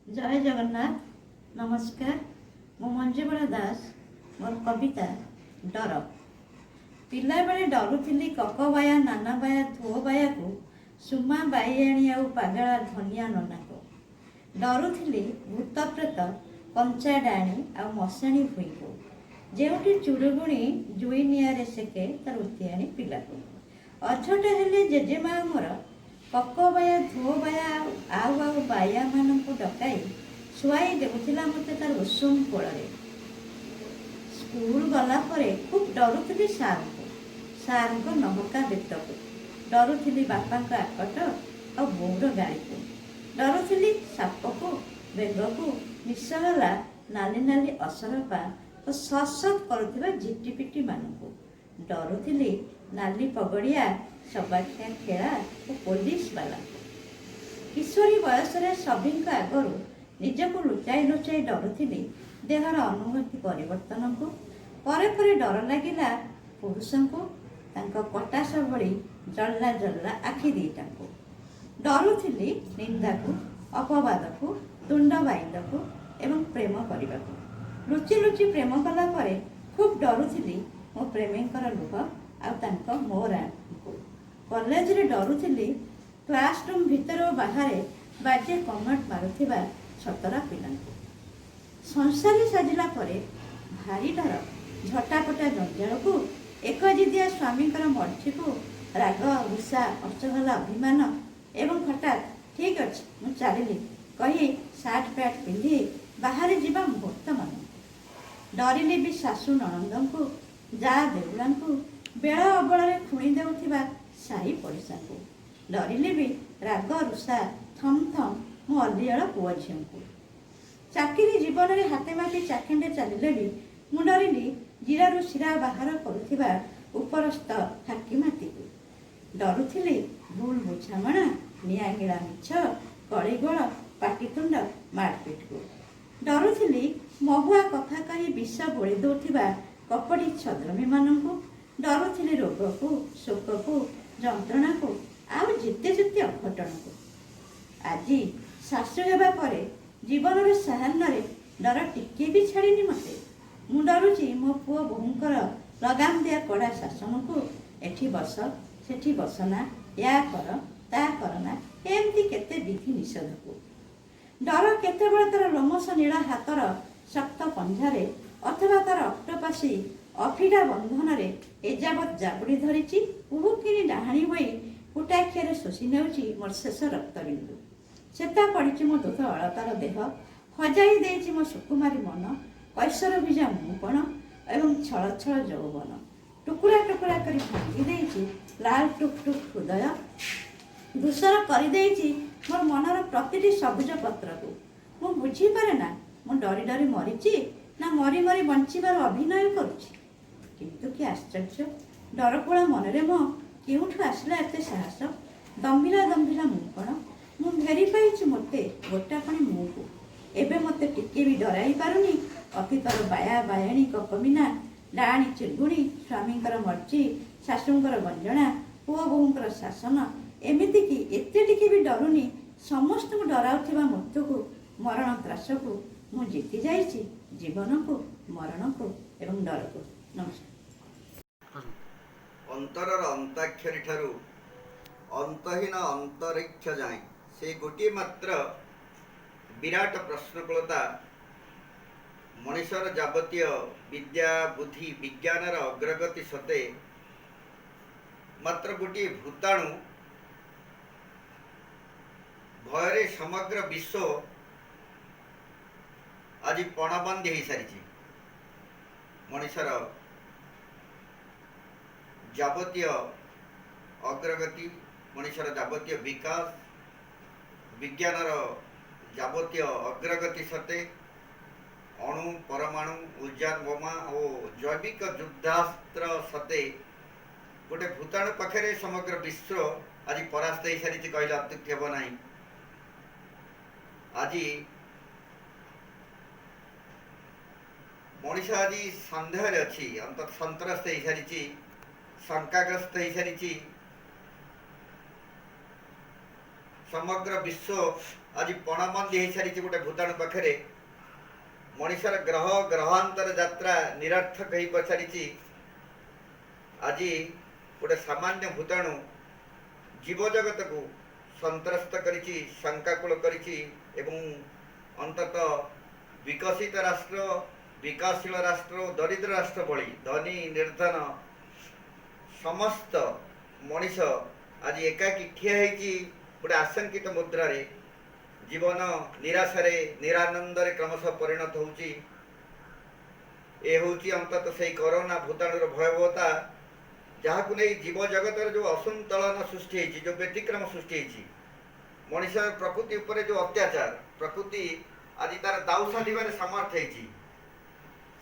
जय जगन्नाथ। नमस्कार। मु मंजुबला दास। मोर कविता डर। पिला बेले डरुथिली ककबाया नानाबाया धुओबाया को सुमा बाईआणी आउ पागला धनिया नना को। डरुथिली भूत प्रेत कंचा डाणी आउ मशाणी भुई को जेउठी चुड़ुगुणी जुई निआरे सेके तार उतिआणी पिला को। अझट हेले जेजेमा मोर ककबाया धुओबाया आउ आउ बाया मानकु डकाई शुआई देउथिला मते तार उषुम कोଳରେ। स्कूल गला परे खूब डरुथिली सारको नहका बेतको। डरुथिली बापाको आकट और बोउर गाड़ी को। डरुथिली सापको बेगको निशला नाली नाली असरपा और सतसत करुथिबा झिटिपिटी मानकु। डरुथिली नाली पगड़िया सबाखिया खेला और पुलिस वाला। किशोरी बयसरे सभी आगरू निजको लुचाई लुचाई डरुथिली देहर अनुभूति परिवर्तन को। परे परे डर लगिला पुरुष को तांको कटास भली जल्ला जल्ला आखि दीटा को। डरुथिली निंदा को अपवाद को तुंड बाइंद को एवं प्रेम करने को। लुचि लुचि प्रेम कला परे खूब डरुथिली मो प्रेमीकर लुह आउ मोर को। कॉलेज रे डरुथिली क्लासरूम भितर और बाहर बाजे कमेंट मारुथिबा छतरा पिला। संसारी साजिला परे भारी डर झटापटा जंजाल को एकजिदिया स्वामीकर मर्जी को राग गुस्सा असहल अभिमान एवं हठात ठीक अच्छे मुझे चलिली कही सार्ट पैंट पिंधि बाहर जावा मुहूर्त मन। डरिली भी शाशु नणंद को जा देउला को बेल अबल खुणी देउथिबा साई पड़िशा को। डरिली भी राग रुषा थम थम मो अलियाल पुआ झील को। चाकरी जीवन में हाथे मापी चाखिंडे चलिले भी मु डरिली जीरारू शिरा बाहर करुथिबा उपरस्थ हाकिमाती को। डरुथिली भूल बुझामणा निआंगिला मिछ कलिगोल पाटितुंड मारपिट को। डरुथिली महुआ कथा कही विष बोली दौथिबा कपड़ी छद्रमी मानू। डरुथिली रोग को शोक को जंत्रणा को आउ जिते जिते अघटन को। आज शाशु हेबा परे जीवन साहान्य डर टिके भी छाड़नी मते। मु डरुची मो पुओ बोहूंकर लगाम दिया कड़ा शासन को एठी बस सेठी बसना या कर ता करना एमती केते विधि निषेध को। डर केतेबेले तार लोमस नीला हातर शक्त पंजारे अथवा तार अक्टोपासी अफिडा बंधन रे एजावत जाबुड़ी धरिची उहुकिनी डाहाणी होई कुटाक्षर शोषी नेउची मोर शेष रक्तबिंदु। चेता पड़ी मो दुध अलतार देह हजाई देइची मो सुकुमारी मन कैशर भिजा मुपण एवं छल छल यौवन। टुकुरा टुकुरा करी भांगी देइची लाल टुक टुक हृदय धूसर कर देइची मोर मनर प्रतिटी सबुज पत्र को। मु बुझी पारे ना मु डरी डरी मरीची ना मरी मरी बंचिबार अभिनय करुची। किंतु कि आश्चर्य डरपोड़ा मनरे मो केउठु आसला एते साहस। दम्भिला दम्भिला मुपण मु फेरी पाइछि मते गोटापणी मुँह को। एबे मते टिके भी डराई पारुनी अतीतर बाया बायाणी ककमिना डाणी चिरगुणी स्वामींकर मर्जी शाशुंकर गंजणा पुओ बोहूंकर शासन एमिति कि एते टिके भी डरुनी समस्त को डराउथिबा मृत्यु को मरण त्रास को मु जीति जाइछि जीवन को मरण को एवं डर को। नमस्कार। अंतरर अंताक्षरी ठारू अंतहीन अंतरिक्ष जाए से गोटे मात्र विराट प्रश्नकलता मनुष्यर जावतीय विद्या बुद्धि विज्ञानर अग्रगति सते मात्र गोटे भूताणु भୟରେ समग्र विश्व आज पणबंदी हो सारी। मनुष्यर जावतीय अग्रगति मनुष्यर जावतीय विकास विज्ञानर जावतीय अग्रगति सते अणु परमाणु ऊर्जा बोमा और जैविक युद्धास्त्र सते गोटे भूताणु पाखे समग्र विश्व आज परास्त हो सारी कहले अत्युक्ति हेब ना। आज मनीष आज सन्देह अच्छी अंत सत्रस्त हो सारी शंकाग्रस्त हो सारी समग्र विश्व आज पणबंदी हो सारी गोटे भूताणु पाखे मनीषर ग्रह ग्रहांतर यात्रा निरर्थक हो सारी आज गोटे सामान्य भूताणु जीवजगत को संत्रस्त करिछि शंकाकूल करिछि एवं अंततः विकसित राष्ट्र विकासशील राष्ट्र दरिद्र राष्ट्र भली धनी निर्धन समस्त मनीष आज एकाकी ठिया होइछि गोटे आशंकित मुद्रारे जीवन निराशारे निरानंदरे क्रमशः परिणत होउछि। ए होउछि अंततः से कोरोना भूताणुर भयावहता जहां नहीं जीव जगतर जो असंतुलन सृष्टि होइछि जो व्यतिक्रम सृष्टि होइछि मनीष प्रकृति उपरे जो अत्याचार प्रकृति आज तार दाऊ साधिबार समर्थ होइछि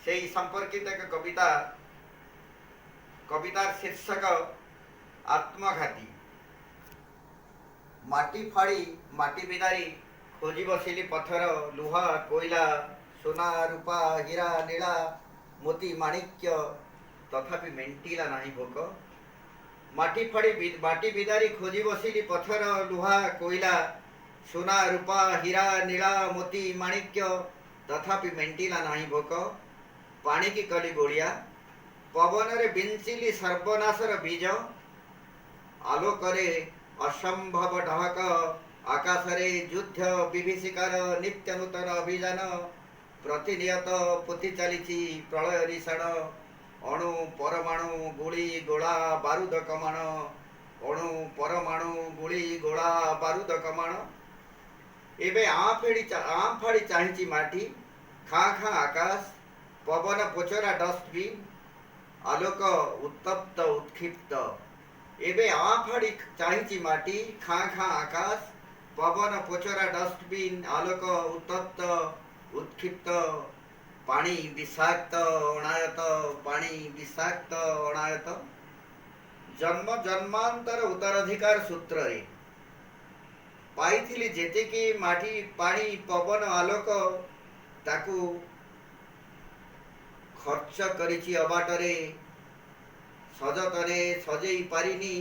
से संपर्कित एक कविता कवितार शीर्षक आत्मघाती। माटी फाड़ी माटी बिदारी खोजी बसिली पत्थर लुहा कोयला सोना रूपा हीरा नीला मोती माणिक्य तथापि मेंटिला नहीं भोक। माटी फाड़ी माटी बिदारी खोजी बसिली पत्थर लुहा कोयला सोना रूपा हीरा नीला मोती माणिक्य तथापि मेंटिला नहीं भोक। पानी की कली गोड़िया पवन रे बिंचिली सर्वनाशर बीज आलोकरे असंभव ढहक आकाशरे युद्ध विभीषिकार नित्य नूतन अभियान प्रतिनियत पोथी चली प्रलय रिषाण अणु परमाणु गुली गोला बारूद कमाण अणु परमाणु गुली गोला बारूद कमाण एबे आम फाड़ी चाहिए माटी खाँ खाँ आकाश पवन पोचरा डस्टबिन आलोक उत्तप्त उत्क्षिप्त एबे आँ फाड़ी चाहिए माटी खाँ खाँ आकाश पवन पोचरा डस्टबिन आलोक उत्तप्त उत्क्षिप्त पानी विषाक्त अनायत पानी विषाक्त अनायत जन्म जन्मांतर उत्तराधिकार सूत्र रे पाइथिली जेतिकी माटी पानी पवन आलोक ताकू खर्च करिछि अबाटरे सजतने सजई पारिनी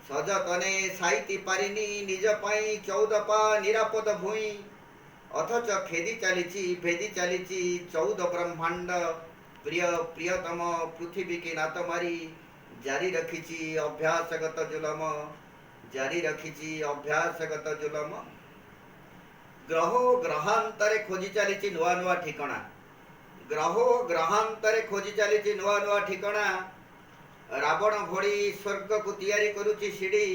सजतने साइती पारिनी निज पाई 14 पा निरापद भूई अथच भेदी चली 14 ब्रह्मांड प्रिय प्रियतम पृथ्वी की नात मारी जारी रखिछि अभ्यासगत जुलम जारी रखिछि अभ्यासगत जुलम। ग्रह ग्रहांतरे खोजी चली नुआ नुआ ठिकाना ग्रह ग्रहांतरे खोजी चली नुआ नुआ ठिकाना रावण भोड़ी स्वर्ग को तैयारी करुची सीढ़ी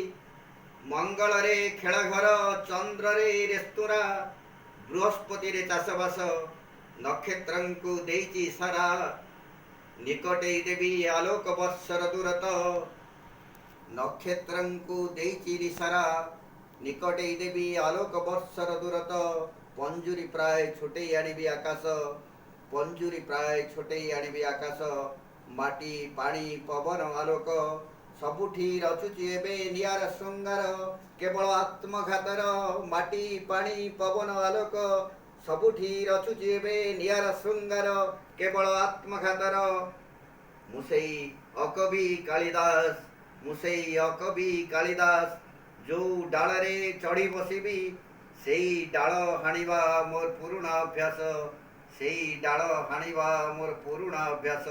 मंगल रे खेल घर चंद्र रे रेस्तुरा बृहस्पति रे चाषबास नक्षत्र को देइची सारा निकटे देवी आलोक वर्षर दूरत नक्षत्र को देइची सारा निकटे देवी आलोक वर्षर दूरत पंजुरी प्राय छोटे आनिबी आकाश पंजुरी प्राय छोटे आनिबी आकाश माटी पानी पवन आलोक सबुठी रचुची एबे नियार श्रृंगार केवल आत्मघातर माटी पानी पवन आलोक सबुठी रचुची एबे नियार श्रृंगार केवल आत्मघातर। मुसेई अकवि कालिदास मुसेई अकवि कालिदास जो डाल रे चढ़ी बसिबी सेई डाल हाणिबा मोर पुरुणा अभ्यास सेई डाल हाणिबा मोर पुरुणा अभ्यास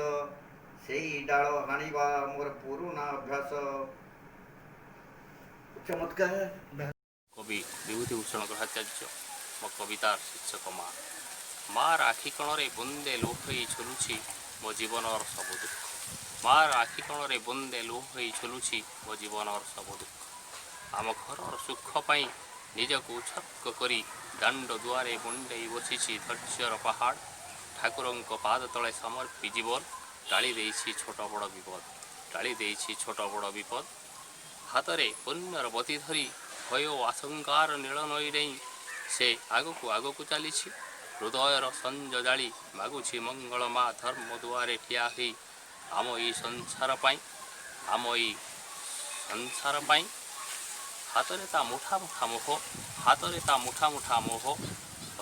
सेई डाल हाणिबा मोर पुरुणा अभ्यास। चमत्कार कवि विभूतिभूषण ग्रहाचार्य मो कवितार शीर्षक माँ मार आखि कणरे बुंदे लोहई झुलुछि मो जीवनर सब दुख मार आखि कणरे बुंदे लोहई झुलुछि मो जीवनर सब दुख आम घर सुख पाई निजक उछक्क करी दाण्ड दुआरे मुंडई बसिछि धैर्यर पहाड़ ठाकुरंक पाद तले समर्पी जीवन टाली देइछि छोट बड़ विपद टाली देइछि छोट बड़ विपद हातरे पुण्यर बती धरी भय आशंकार नील नई नहीं से आगकू चली हृदयर संज जाली मागुछि मंगल माँ धर्म दुआरे ठिया ही आम ई संसार पाई आम ई संसार पाई हातरे ता मुठा मुठा मोह हातरे ता मुठा मुठा मोह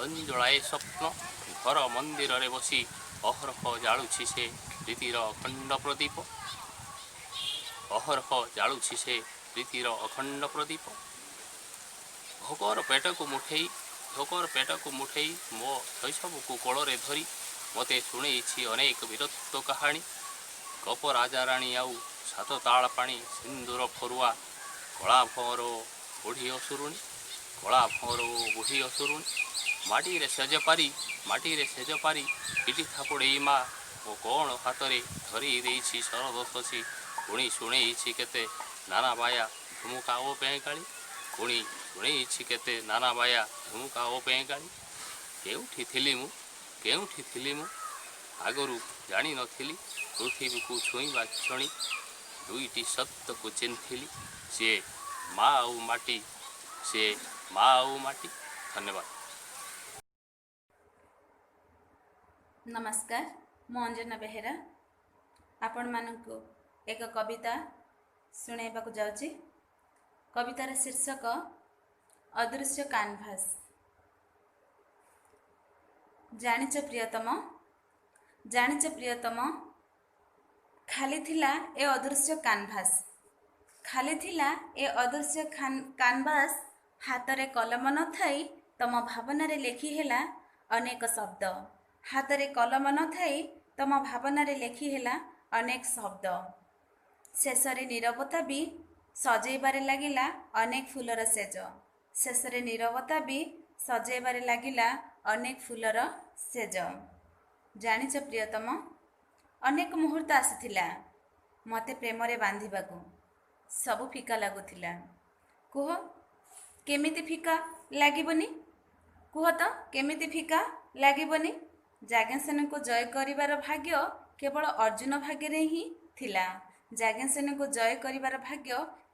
अंजलाए स्वप्न घर मंदिर रे बसी अहरह जालुछि से रीतिर अखंड प्रदीप अहरह जालुछि से रीतिर अखंड प्रदीप ଭୋକର ପେଟକୁ ମୁଠେଇ ମୋ ଶୈଶବକୁ କୋଳରେ ଧରି ମୋତେ ଶୁଣେଇଛି ଅନେକ ବୀରତ୍ୱ କାହାଣୀ। ଗପ ରାଜାରାଣୀ ଆଉ ସାତ ତାଳ ପାଣି ସିନ୍ଦୁର ଫରୁଆ କଳା ଭଅଁର ବୁଢ଼ୀ ଅସୁରୁଣୀ ମାଟିରେ ସେଜ ପାରି ପିଠି ଥାପୁଡ଼େଇ ମା ମୋ କଣ ହାତରେ ଧରି ଦେଇଛି ଶରଦ ଶଶୀ। ପୁଣି ଶୁଣେଇଛି କେତେ ନାନା ବାୟା ଝୁମୁକା ଓ ପେଁକାଳି କେଉଁଠି ଥିଲି ମୁଁ ଆଗରୁ ଜାଣିନଥିଲି। ପୃଥିବୀକୁ ଛୁଇଁବା କ୍ଷଣି ଦୁଇଟି ସତ୍ୟକୁ ଚିହ୍ନିଥିଲି, ସିଏ ମା ଆଉ ମାଟି। ଧନ୍ୟବାଦ। ନମସ୍କାର, ମୁଁ ଅଞ୍ଜନା ବେହେରା ଆପଣମାନଙ୍କୁ ଏକ କବିତା ଶୁଣାଇବାକୁ ଯାଉଛି। କବିତାର ଶୀର୍ଷକ ଅଦୃଶ୍ୟ କାନଭାସ। ଜାଣିଛ ପ୍ରିୟତମ, ଖାଲି ଥିଲା ଏ ଅଦୃଶ୍ୟ କାନଭାସ। ହାତରେ କଲମ ନଥାଇ ତମ ଭାବନାରେ ଲେଖି ହେଲା ଅନେକ ଶବ୍ଦ। ଶେଷରେ ନୀରବତା ବି ସଜେଇବାରେ ଲାଗିଲା ଅନେକ ଫୁଲର ସେଜ। ଜାଣିଛ ପ୍ରିୟତମ, ଅନେକ ମୁହୂର୍ତ୍ତ ଆସିଥିଲା ମୋତେ ପ୍ରେମରେ ବାନ୍ଧିବାକୁ। ସବୁ ଫିକା ଲାଗୁଥିଲା। କୁହ କେମିତି ଫିକା ଲାଗିବନି? ଯାଜ୍ଞସେନୀଙ୍କୁ ଜୟ କରିବାର ଭାଗ୍ୟ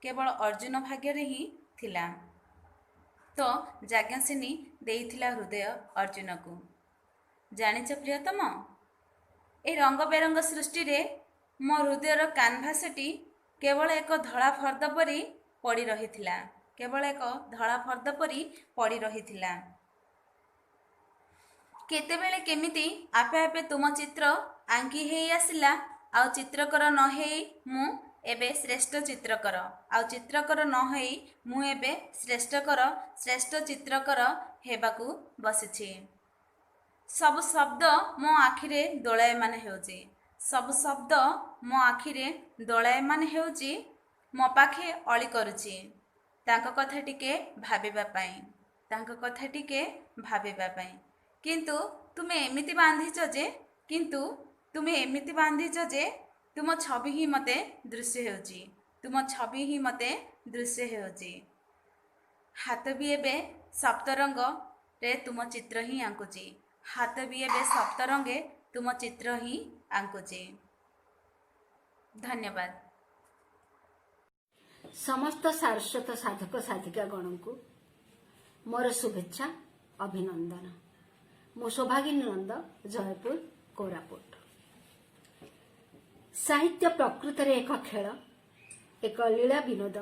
କେବଳ ଅର୍ଜୁନ ଭାଗ୍ୟରେ ହିଁ ଥିଲା। ତ ଯାଜ୍ଞସେନୀ ଦେଇଥିଲା ହୃଦୟ ଅର୍ଜୁନକୁ। ଜାଣିଛ ପ୍ରିୟତମ, ଏ ରଙ୍ଗ ବେରଙ୍ଗ ସୃଷ୍ଟିରେ ମୋ ହୃଦୟର କାନଭାସଟି କେବଳ ଏକ ଧଳା ଫର୍ଦ୍ଦ ପରି ପଡ଼ି ରହିଥିଲା। କେତେବେଳେ କେମିତି ଆପେ ଆପେ ତୁମ ଚିତ୍ର ଆଙ୍କି ହେଇ ଆସିଲା। ଆଉ ଚିତ୍ରକର ନ ହେଇ ମୁଁ ଏବେ ଶ୍ରେଷ୍ଠ ଚିତ୍ରକର ହେବାକୁ ବସିଛି। ସବୁ ଶବ୍ଦ ମୋ ଆଖିରେ ଦୋଳାୟମାନ ହେଉଛି, ମୋ ପାଖେ ଅଳି କରୁଛି ତାଙ୍କ କଥା ଟିକେ ଭାବିବା ପାଇଁ। କିନ୍ତୁ ତୁମେ ଏମିତି ବାନ୍ଧିଛ ଯେ ତୁମ ଛବି ହିଁ ମୋତେ ଦୃଶ୍ୟ ହେଉଛି। ହାତ ବି ଏବେ ସପ୍ତରଙ୍ଗରେ ତୁମ ଚିତ୍ର ହିଁ ଆଙ୍କୁଛି। ଧନ୍ୟବାଦ। ସମସ୍ତ ସାରସ୍ୱତ ସାଧକ ସାଧିକା ଗଣଙ୍କୁ ମୋର ଶୁଭେଚ୍ଛା, ଅଭିନନ୍ଦନ। ମୁଁ ସୌଭାଗିନୀ ନନ୍ଦ, ଜୟପୁର, କୋରାପୁଟ। ସାହିତ୍ୟ ପ୍ରକୃତରେ ଏକ ଖେଳ, ଏକ ଲୀଳା ବିନୋଦ।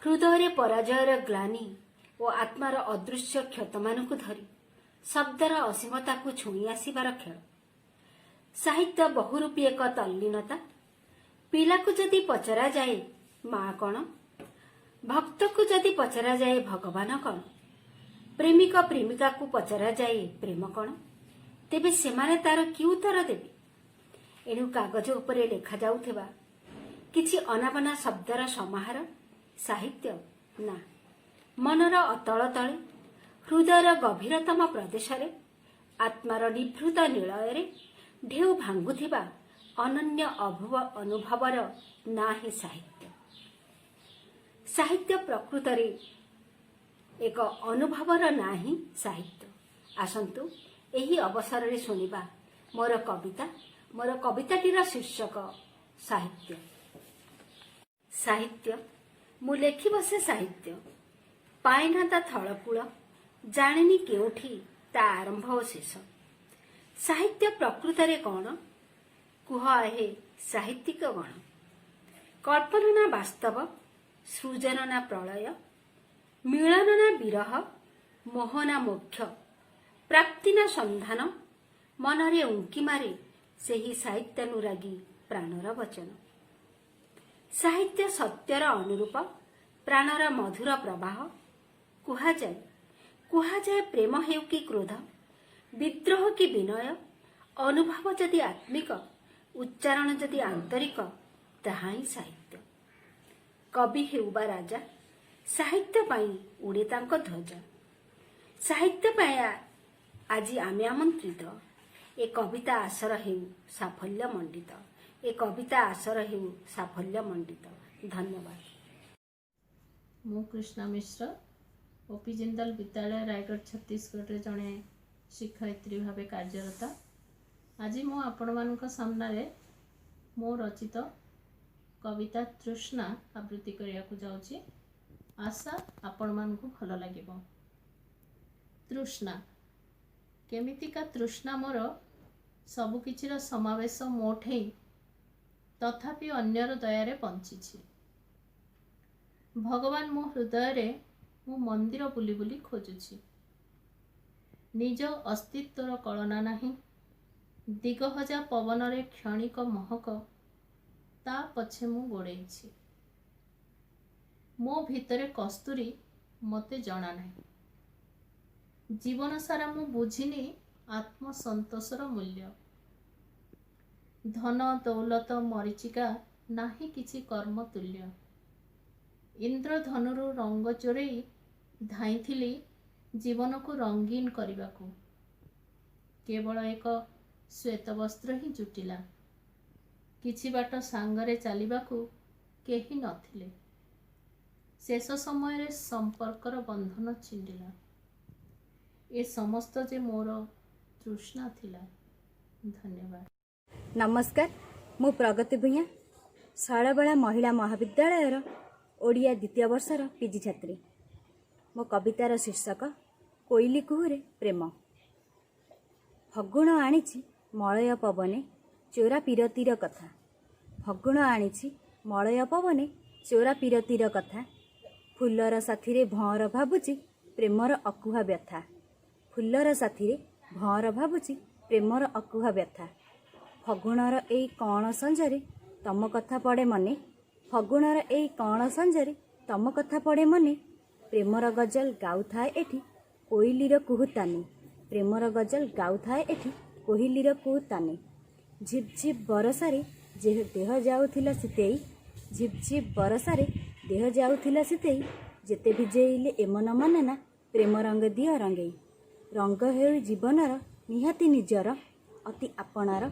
ହୃଦୟରେ ପରାଜୟର ଗ୍ଲାନି ଓ ଆତ୍ମାର ଅଦୃଶ୍ୟ କ୍ଷତମାନଙ୍କୁ ଧରି ଶବ୍ଦର ଅସୀମତାକୁ ଛୁଇଁ ଆସିବାର ଖେଳ। ସାହିତ୍ୟ ବହୁରୂପୀ ଏକ ତଲ୍ଲୀନତା। ପିଲାକୁ ଯଦି ପଚରାଯାଏ ମା କଣ, ଭକ୍ତକୁ ଯଦି ପଚରାଯାଏ ଭଗବାନ କଣ, ପ୍ରେମିକ ପ୍ରେମିକାକୁ ପଚରାଯାଏ ପ୍ରେମ କଣ, ତେବେ ସେମାନେ ତାର କି ଉତ୍ତର ଦେବେ? ଏଣୁ କାଗଜ ଉପରେ ଲେଖାଯାଉଥିବା କିଛି ଅନାବନା ଶବ୍ଦର ସମାହାର ସାହିତ୍ୟ ନା, ମନର ଅତଳ ତଳେ, ହୃଦୟର ଗଭୀରତମ ପ୍ରଦେଶରେ, ଆତ୍ମାର ନିଭୃତ ନିଳୟରେ ଢେଉ ଭାଙ୍ଗୁଥିବା ଅନନ୍ୟ ଅନୁଭବର ନାଁ ହିଁ ସାହିତ୍ୟ। ସାହିତ୍ୟ ପ୍ରକୃତରେ ଏକ ଅନୁଭବର ନାଁ ହିଁ ସାହିତ୍ୟ। ଆସନ୍ତୁ ଏହି ଅବସରରେ ଶୁଣିବା ମୋର କବିତାଟିର ଶୀର୍ଷକ ସାହିତ୍ୟ। ସାହିତ୍ୟ ମୁଁ ଲେଖି ବସେ ସାହିତ୍ୟ, ପାଏନା ତା ଥଳକୂଳ, ଜାଣିନି କେଉଁଠି ତା ଆରମ୍ଭ ଓ ଶେଷ। ସାହିତ୍ୟ ପ୍ରକୃତରେ କଣ? କୁହ ଆହେ ସାହିତ୍ୟିକ ଗଣ। କଳ୍ପନା ନା ବାସ୍ତବ, ସୃଜନ ନା ପ୍ରଳୟ, ମିଳନ ନା ବିରହ, ମୋହ ନା ମୋକ୍ଷ, ପ୍ରାପ୍ତି ନା ସନ୍ଧାନ, ମନରେ ଉଙ୍କି ମାରେ ସେହି ସାହିତ୍ୟାନୁରାଗୀ ପ୍ରାଣର ବଚନ। ସାହିତ୍ୟ ସତ୍ୟର ଅନୁରୂପ, ପ୍ରାଣର ମଧୁର ପ୍ରବାହ, କୁହାଯାଏ ପ୍ରେମ ହେଉ କି କ୍ରୋଧ, ବିଦ୍ରୋହ କି ବିନୟ, ଅନୁଭବ ଯଦି ଆତ୍ମିକ, ଉଚ୍ଚାରଣ ଯଦି ଆନ୍ତରିକ, ତାହା ହିଁ ସାହିତ୍ୟ। କବି ହେଉ ବା ରାଜା, ସାହିତ୍ୟ ପାଇଁ ଉଡ଼େ ତାଙ୍କ ଧ୍ୱଜ। ସାହିତ୍ୟ ପାଇଁ ଆଜି ଆମେ ଆମନ୍ତ୍ରିତ। ଏ କବିତା ଆସର ହେଉ ସାଫଲ୍ୟ ମଣ୍ଡିତ। ଏ କବିତା ଆସର ହେଉ ସାଫଲ୍ୟ ମଣ୍ଡିତ। ଧନ୍ୟବାଦ। ମୁଁ କୃଷ୍ଣା ମିଶ୍ର, ଓପି ଜିନ୍ଦଲ ବିଦ୍ୟାଳୟ ରାୟଗଡ଼ ଛତିଶଗଡ଼ରେ ଜଣେ ଶିକ୍ଷୟିତ୍ରୀ ଭାବେ କାର୍ଯ୍ୟରତ। ଆଜି ମୁଁ ଆପଣମାନଙ୍କ ସାମ୍ନାରେ ମୋ ରଚିତ କବିତା ତୃଷ୍ଣା ଆବୃତ୍ତି କରିବାକୁ ଯାଉଛି। ଆଶା ଆପଣମାନଙ୍କୁ ଭଲ ଲାଗିବ। ତୃଷ୍ଣା। କେମିତିକା ତୃଷ୍ଣା ମୋର, ସବୁକିଛିର ସମାବେଶ ମୋଠେଇ, ତଥାପି ଅନ୍ୟର ଦୟାରେ ବଞ୍ଚିଛି। ଭଗବାନ ମୋ ହୃଦୟରେ ମୁଁ ମନ୍ଦିର ବୁଲି ବୁଲି ଖୋଜୁଛି। ନିଜ ଅସ୍ତିତ୍ୱର କଳନା ନାହିଁ, ଦିଗହଜା ପବନରେ କ୍ଷଣିକ ମହକ, ତା ପଛେ ମୁଁ ଗୋଡ଼େଇଛି। ମୋ ଭିତରେ କସ୍ତୁରୀ ମୋତେ ଜଣା ନାହିଁ। ଜୀବନ ସାରା ମୁଁ ବୁଝିନି ଆତ୍ମସନ୍ତୋଷର ମୂଲ୍ୟ। ଧନ ଦୌଲତ ମରିଚିକା, ନାହିଁ କିଛି କର୍ମ ତୁଲ୍ୟ। ଇନ୍ଦ୍ରଧନୁରୁ ରଙ୍ଗ ଚୋରେଇ ଧାଇଁଥିଲି ଜୀବନକୁ ରଙ୍ଗୀନ କରିବାକୁ। କେବଳ ଏକ ଶ୍ୱେତ ବସ୍ତ୍ର ହିଁ ଜୁଟିଲା। କିଛି ବାଟ ସାଙ୍ଗରେ ଚାଲିବାକୁ କେହି ନଥିଲେ। ଶେଷ ସମୟରେ ସମ୍ପର୍କର ବନ୍ଧନ ଛିଣ୍ଡିଲା। ଏ ସମସ୍ତ ଯେ ମୋର ତୃଷ୍ଣା ଥିଲା। ଧନ୍ୟବାଦ। ନମସ୍କାର, ମୁଁ ପ୍ରଗତି ଭୂୟାଁ, ଶୈଳବାଳା ମହିଳା ମହାବିଦ୍ୟାଳୟର ଓଡ଼ିଆ ଦ୍ୱିତୀୟ ବର୍ଷର ପିଜି ଛାତ୍ରୀ। ମୋ କବିତାର ଶୀର୍ଷକ କୋଇଲି କୁହୁରେ ପ୍ରେମ। ଫଗୁଣ ଆଣିଛି ମଳୟ ପବନେ ଚୋରା ପିରତିର କଥା। ଫଗୁଣ ଆଣିଛି ମଳୟ ପବନେ ଚୋରା ପିରତିର କଥା। ଫୁଲର ସାଥିରେ ଭଅଁର ଭାବୁଛି ପ୍ରେମର ଅକୁହା ବ୍ୟଥା। ଫୁଲର ସାଥିରେ ଭଅଁର ଭାବୁଛି ପ୍ରେମର ଅକୁହା ବ୍ୟଥା। ଫଗୁଣର ଏଇ କଅଁଳ ସଞ୍ଜରେ ତମ କଥା ପଡ଼େ ମନେ। ଫଗୁଣର ଏଇ କଅଁଳ ସଞ୍ଜରେ ତମ କଥା ପଡ଼େ ମନେ। ପ୍ରେମର ଗଜଲ ଗାଉଥାଏ ଏଠି କୋଇଲିର କୁହୁତାନେ। ପ୍ରେମର ଗଜଲ ଗାଉଥାଏ ଏଠି କୋଇଲିର କୁହୁତାନେ। ଝିପ୍ ଝିପ୍ ବରସାରେ ଦେହ ଯାଉଥିଲା ଶୀତେଇ। ଝିପ୍ ଝିପ୍ ବରସାରେ ଦେହ ଯାଉଥିଲା ଶୀତେଇ। ଯେତେ ଭିଜେଇଲେ ଏମନ ମନେ ନା ପ୍ରେମ ରଙ୍ଗ ଦିଅ ରଙ୍ଗେଇ। ରଙ୍ଗ ହେଉ ଜୀବନର ନିହାତି ନିଜର, ଅତି ଆପଣାର।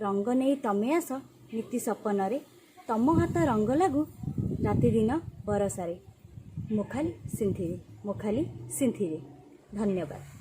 ରଙ୍ଗ ନେଇ ତମେ ଆସ ନୀତି ସପନରେ। ତମ ହାତ ରଙ୍ଗ ଲାଗୁ ରାତିଦିନ ବରସାରେ। ମୁଖାଲି ସିନ୍ଥିରେ। ଧନ୍ୟବାଦ।